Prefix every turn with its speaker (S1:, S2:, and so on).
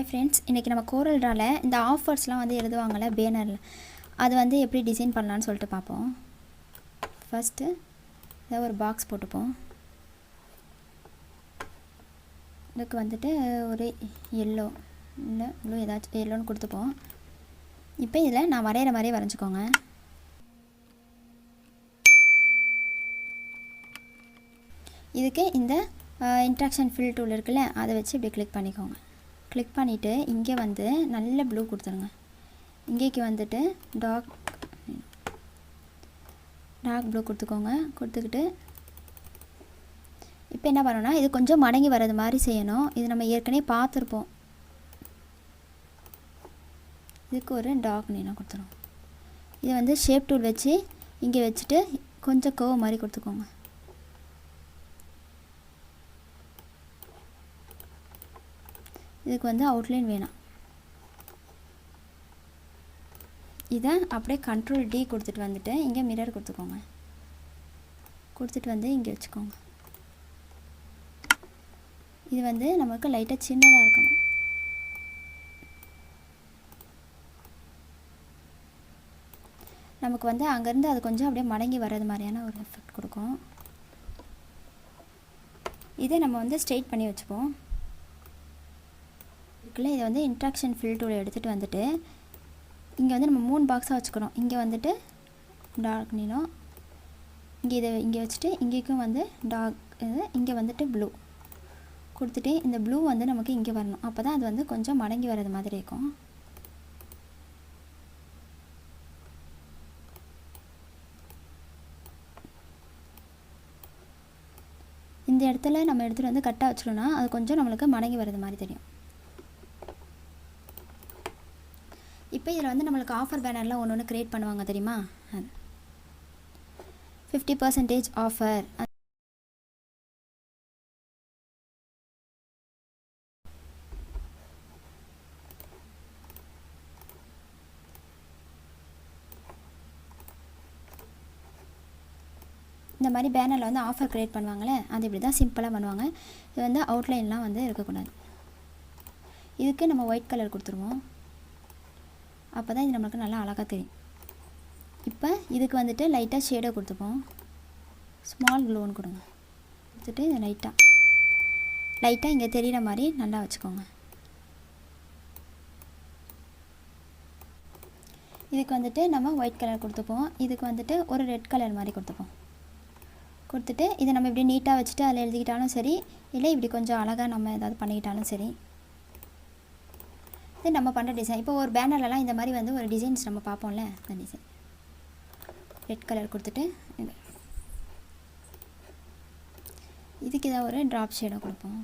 S1: Friends, இன்றைக்கி நம்ம Coreldraw இந்த ஆஃபர்ஸ்லாம் வந்து எழுதுவாங்கள்ல பேனரில், அது வந்து எப்படி டிசைன் பண்ணலான்னு சொல்லிட்டு பார்ப்போம். ஃபஸ்ட்டு இதை ஒரு பாக்ஸ் போட்டுப்போம். இதுக்கு வந்துட்டு ஒரு எல்லோ இல்லை ப்ளூ ஏதாச்சும் எல்லோன்னு கொடுத்துப்போம். இப்போ இதில் நான் வரைகிற மாதிரியே வரைஞ்சிக்கோங்க. இதுக்கு இந்த இன்ட்ராக்ஷன் ஃபில் டூல் இருக்குல்ல, அதை வச்சு இப்படி கிளிக் பண்ணிக்கோங்க. கிளிக் பண்ணிவிட்டு இங்கே வந்து நல்ல ப்ளூ கொடுத்துருங்க. இங்கேக்கு வந்துட்டு டார்க் ப்ளூ கொடுத்துக்கோங்க. கொடுத்துக்கிட்டு இப்போ என்ன பண்ணணும்னா, இது கொஞ்சம் மடங்கி வர்றது மாதிரி செய்யணும். இது நம்ம ஏற்கனவே பார்த்துருப்போம். இதுக்கு ஒரு டார்க் நீளம் கொடுத்துரும். இது வந்து ஷேப் டூல் வச்சு இங்கே வச்சுட்டு கொஞ்சம் கர்வ் மாதிரி கொடுத்துக்கோங்க. இதுக்கு வந்து அவுட்லைன் வேணாம். இதை அப்படியே Ctrl D கொடுத்துட்டு வந்துட்டு இங்கே மிரர் கொடுத்துக்கோங்க. கொடுத்துட்டு வந்து இங்கே வச்சுக்கோங்க. இது வந்து நமக்கு லைட்டாக சின்னதாக இருக்கணும். நமக்கு வந்து அங்கேருந்து அது கொஞ்சம் அப்படியே மடங்கி வர்றது மாதிரியான ஒரு எஃபெக்ட் கொடுக்கும். இதை நம்ம வந்து ஸ்ட்ரெயிட் பண்ணி வச்சுப்போம். இதுக்குள்ளே இதை வந்து இன்ட்ராக்ஷன் ஃபில் டூல் எடுத்துகிட்டு வந்துட்டு இங்கே வந்து நம்ம 3 பாக்ஸாக வச்சுக்கணும். இங்கே வந்துட்டு டார்க் நீளம், இங்கே இங்கே வச்சுட்டு இங்கேக்கும் வந்து டார்க் இது, இங்கே வந்துட்டு ப்ளூ கொடுத்துட்டு இந்த ப்ளூ வந்து நமக்கு இங்கே வரணும். அப்போ தான் அது வந்து கொஞ்சம் மடங்கி வர்றது மாதிரி இருக்கும். இந்த இடத்துல நம்ம எடுத்துகிட்டு வந்து கட்டாக வச்சிட்டோம்னா அது கொஞ்சம் நம்மளுக்கு மடங்கி வர்றது மாதிரி தெரியும். இப்போ இதில் வந்து நம்மளுக்கு ஆஃபர் பேனர்லாம் ஒன்று ஒன்று க்ரியேட் பண்ணுவாங்க தெரியுமா? அது 50% ஆஃபர், இந்த மாதிரி பேனரில் வந்து ஆஃபர் க்ரியேட் பண்ணுவாங்களே, அது இப்படி தான் சிம்பிளாக பண்ணுவாங்க. இது வந்து அவுட்லைன்லாம் வந்து இருக்கக்கூடாது. இதுக்கு நம்ம ஒயிட் கலர் கொடுத்துருவோம். அப்போ தான் இது நம்மளுக்கு நல்லா அழகாக தெரியும். இப்போ இதுக்கு வந்துட்டு லைட்டாக ஷேடோ கொடுத்துப்போம். ஸ்மால் க்ளோன்னு கொடுங்க. கொடுத்துட்டு இதை லைட்டாக இங்கே தெரிகிற மாதிரி நல்லா வச்சுக்கோங்க. இதுக்கு வந்துட்டு நம்ம ஒயிட் கலர் கொடுத்துப்போம். இதுக்கு வந்துட்டு ஒரு ரெட் கலர் மாதிரி கொடுத்துப்போம். கொடுத்துட்டு இதை நம்ம இப்படி நீட்டாக வச்சுட்டு அதில் எழுதிக்கிட்டாலும் சரி, இல்லை இப்படி கொஞ்சம் அழகாக நம்ம ஏதாவது பண்ணிக்கிட்டாலும் சரி. இது நம்ம பண்ணுற டிசைன். இப்போ ஒரு பேனர்லலாம் இந்த மாதிரி வந்து ஒரு டிசைன்ஸ் நம்ம பார்ப்போம்ல, அந்த டிசைன் ரெட் கலர் கொடுத்துட்டு இதுக்கு இதை ஒரு ட்ராப் ஷேடோ கொடுப்போம்.